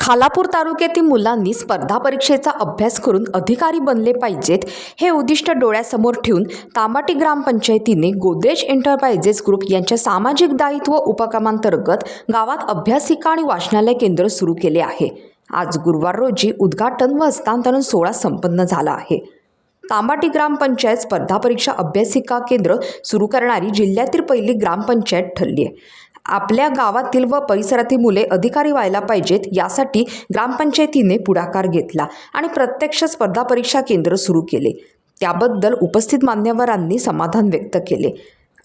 खालापूर तालुक्यातील मुलांनी स्पर्धा परीक्षेचा अभ्यास करून अधिकारी बनले पाहिजेत हे उद्दिष्ट डोळ्यासमोर ठेवून तांबाटी ग्रामपंचायतीने गोदरेज एंटरप्राइजेस ग्रुप यांच्या सामाजिक दायित्व उपक्रमांतर्गत गावात अभ्यासिका आणि वाचनालय केंद्र सुरू केले आहे। आज गुरुवार रोजी उद्घाटन व हस्तांतरण सोहळा संपन्न झाला आहे। तांबाटी ग्रामपंचायत स्पर्धा परीक्षा अभ्यासिका केंद्र सुरू करणारी जिल्ह्यातील पहिली ग्रामपंचायत ठरली आहे। आपल्या गावातील व परिसरातील मुले अधिकारी व्हायला पाहिजेत यासाठी ग्रामपंचायतीने पुढाकार घेतला आणि प्रत्यक्ष स्पर्धा परीक्षा केंद्र सुरू केले। त्याबद्दल उपस्थित मान्यवरांनी समाधान व्यक्त केले।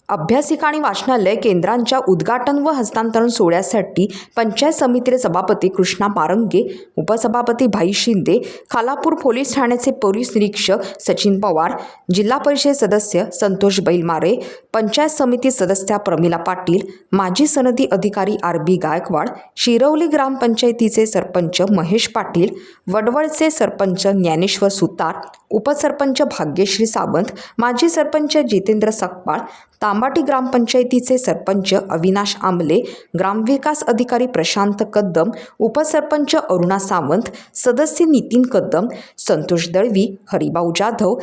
अभ्यासिका आणि वाचनालय केंद्रांच्या उद्घाटन व हस्तांतरण सोहळ्यासाठी पंचायत समितीचे सभापती कृष्णा पारंगे, उपसभापती भाई शिंदे, खालापूर पोलीस ठाण्याचे पोलीस निरीक्षक सचिन पवार, जिल्हा परिषद सदस्य संतोष बैलमारे, पंचायत समिती सदस्या प्रमिला पाटील, माजी सनदी अधिकारी आर.बी. गायकवाड, शिरवली ग्रामपंचायतीचे सरपंच महेश पाटील, वडवळचे सरपंच ज्ञानेश्वर सुतार, उपसरपंच भाग्यश्री सावंत, माजी सरपंच जितेंद्र सकपाळ, तांबाटी ग्रामपंचायतीचे सरपंच अविनाश आंबले, ग्रामविकास अधिकारी प्रशांत कदम, उपसरपंच अरुणा सावंत, सदस्य नितीन कदम, संतोष दळवी, हरिभाऊ जाधव,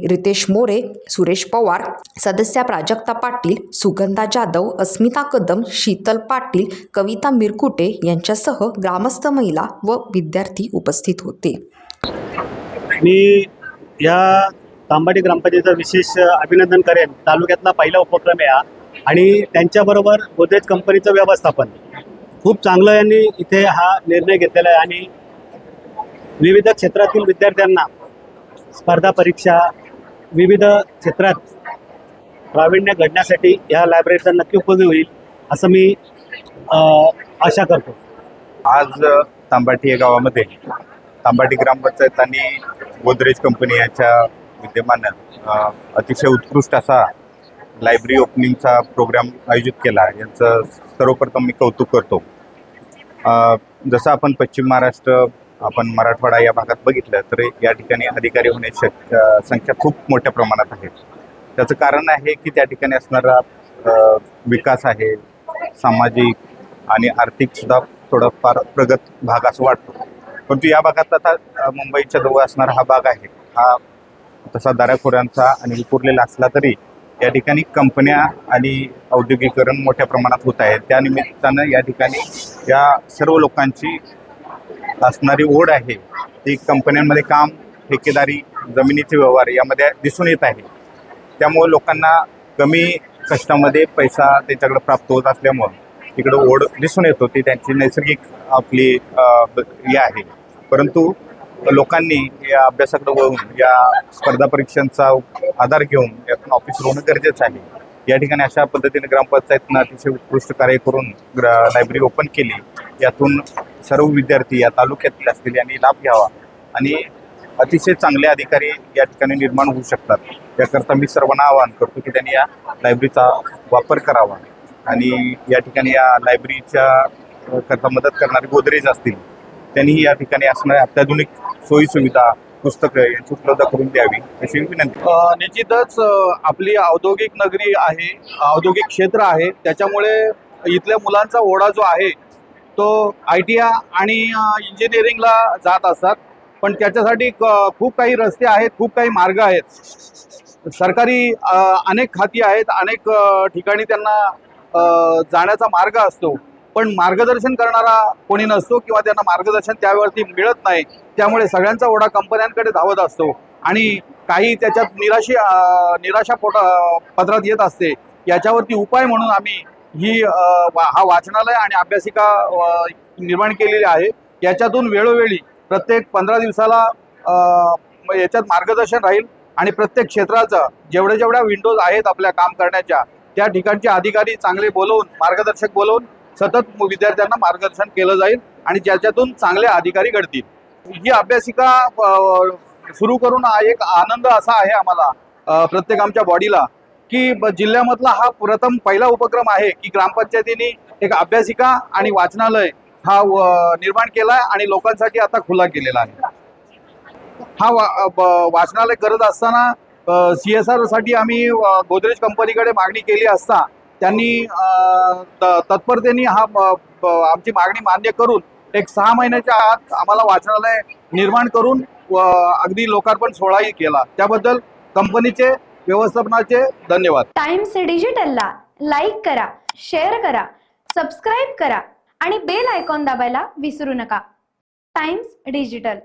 रितेश मोरे, सुरेश पवार, सदस्या प्राजक्ता पाटील, सुगंधा जाधव, अस्मिता कदम, शीतल पाटील, कविता मिरकुटे यांच्यासह ग्रामस्थ महिला व विद्यार्थी उपस्थित होते। मी या तांबाटी ग्रामपंचायतीचं विशेष अभिनंदन करेन। तालुक्यातला पहिला उपक्रम आहे हा आणि त्यांच्याबरोबर गोदरेज कंपनीचं व्यवस्थापन खूप चांगलं यांनी इथे हा निर्णय घेतलेला आहे आणि विविध क्षेत्रातील विद्यार्थ्यांना स्पर्धा परीक्षा विविध क्षेत्रात प्रावीण्य घडण्यासाठी या लायब्ररीचा नक्की उपयोग होईल असं मी आशा करतो। आज तांबाटी या गावामध्ये तांबाटी ग्रामपंचायत आणि गोदरेज कंपनी यांच्या विद्यमानं अतिशय उत्कृष्ट असा लायब्ररी ओपनिंगचा प्रोग्राम आयोजित केला। यांचं सर्वप्रथम मी कौतुक करतो। जसं आपण पश्चिम महाराष्ट्र आपण मराठवाडा या भागात बघितलं तर या ठिकाणी अधिकारी होण्याची संख्या खूप मोठ्या प्रमाणात आहे। त्याचं कारण आहे की त्या ठिकाणी असणारा विकास आहे, सामाजिक आणि आर्थिकसुद्धा थोडाफार प्रगत भाग असं वाटतो। परंतु या भागात आता मुंबईच्या जवळ असणारा हा भाग आहे, हा तसा दऱ्याखोऱ्यांचा आणि विखुरलेला असला तरी या ठिकाणी कंपन्या आणि औद्योगिकीकरण मोठ्या प्रमाणात होत आहे। त्या निमित्तानं या ठिकाणी या सर्व लोकांची असणारी ओढ आहे ती कंपन्यांमध्ये काम, ठेकेदारी, जमिनीचे व्यवहार यामध्ये दिसून येत आहे। त्यामुळे लोकांना कमी कष्टामध्ये पैसा त्यांच्याकडे प्राप्त होत असल्यामुळं इकडं ओढ दिसून येतो, ती त्यांची नैसर्गिक आपली हे आहे। परंतु लोकांनी या अभ्यासाकडे वळून या स्पर्धा परीक्षांचा आधार घेऊन यातून ऑफिसर होणं गरजेचं आहे। या ठिकाणी अशा पद्धतीने ग्रामपंचायतनं अतिशय उत्कृष्ट कार्य करून लायब्ररी ओपन केली। यातून सर्व विद्यार्थी या तालुक्यातील असतील यांनी लाभ घ्यावा आणि अतिशय चांगले अधिकारी या ठिकाणी निर्माण होऊ शकतात। याकरता मी सर्वांना आवाहन करतो की त्यांनी या लायब्ररीचा वापर करावा आणि या ठिकाणी या लायब्ररीच्या करता मदत करणारे गोदरेज असतील त्यांनीही या ठिकाणी असणाऱ्या अत्याधुनिक सोयीसुविधा, पुस्तकं यांची उपलब्ध करून द्यावी अशी विनंती। निश्चितच आपली औद्योगिक नगरी आहे, औद्योगिक क्षेत्र आहे, त्याच्यामुळे इथल्या मुलांचा ओढा जो आहे तो ITI आणि इंजिनिअरिंगला जात असतात। पण त्याच्यासाठी खूप काही रस्ते आहेत, खूप काही मार्ग आहेत, सरकारी अनेक खाती आहेत, अनेक ठिकाणी त्यांना जाण्याचा मार्ग असतो, पण मार्गदर्शन करणारा कोणी नसतो किंवा त्यांना मार्गदर्शन त्यावरती मिळत नाही। त्यामुळे सगळ्यांचा ओढा कंपन्यांकडे धावत असतो आणि काही त्याच्यात निराशा पत्रात येत असते। याच्यावरती उपाय म्हणून आम्ही हा वाचनालय आणि अभ्यासिका निर्माण केलेली आहे। याच्यातून वेळोवेळी प्रत्येक 15 दिवसाला याच्यात मार्गदर्शन राहील आणि प्रत्येक क्षेत्राचा जेवढ्या विंडोज आहेत आपल्या काम करण्याच्या त्या ठिकाणचे अधिकारी चांगले बोलवून, मार्गदर्शक बोलवून सतत विद्यार्थ्यांना मार्गदर्शन केलं जाईल आणि ज्याच्यातून चांगले अधिकारी घडतील। ही अभ्यासिका सुरू करून एक आनंद असा आहे आम्हाला प्रत्येक आमच्या बॉडीला की जिल्ह्यामधला हा प्रथम पहिला उपक्रम आहे की ग्रामपंचायतीने एक अभ्यासिका आणि वाचनालय हा निर्माण केला आहे आणि लोकांसाठी आता खुला केलेला आहे। हा वाचनालय करत असताना CSR साठी आम्ही गोदरेज कंपनीकडे मागणी केली असता त्यांनी तत्परतेने आमची मागणी मान्य करून एक 6 महिन्याच्या आत आम्हाला वाचनालय निर्माण करून अगदी लोकार्पण सोहळाही केला. त्याबद्दल कंपनीचे व्यवस्थापनाचे धन्यवाद. टाइम्स डिजिटलला लाईक करा, शेअर करा, सबस्क्राईब करा आणि बेल आयकॉन दाबायला विसरू नका. Times digital.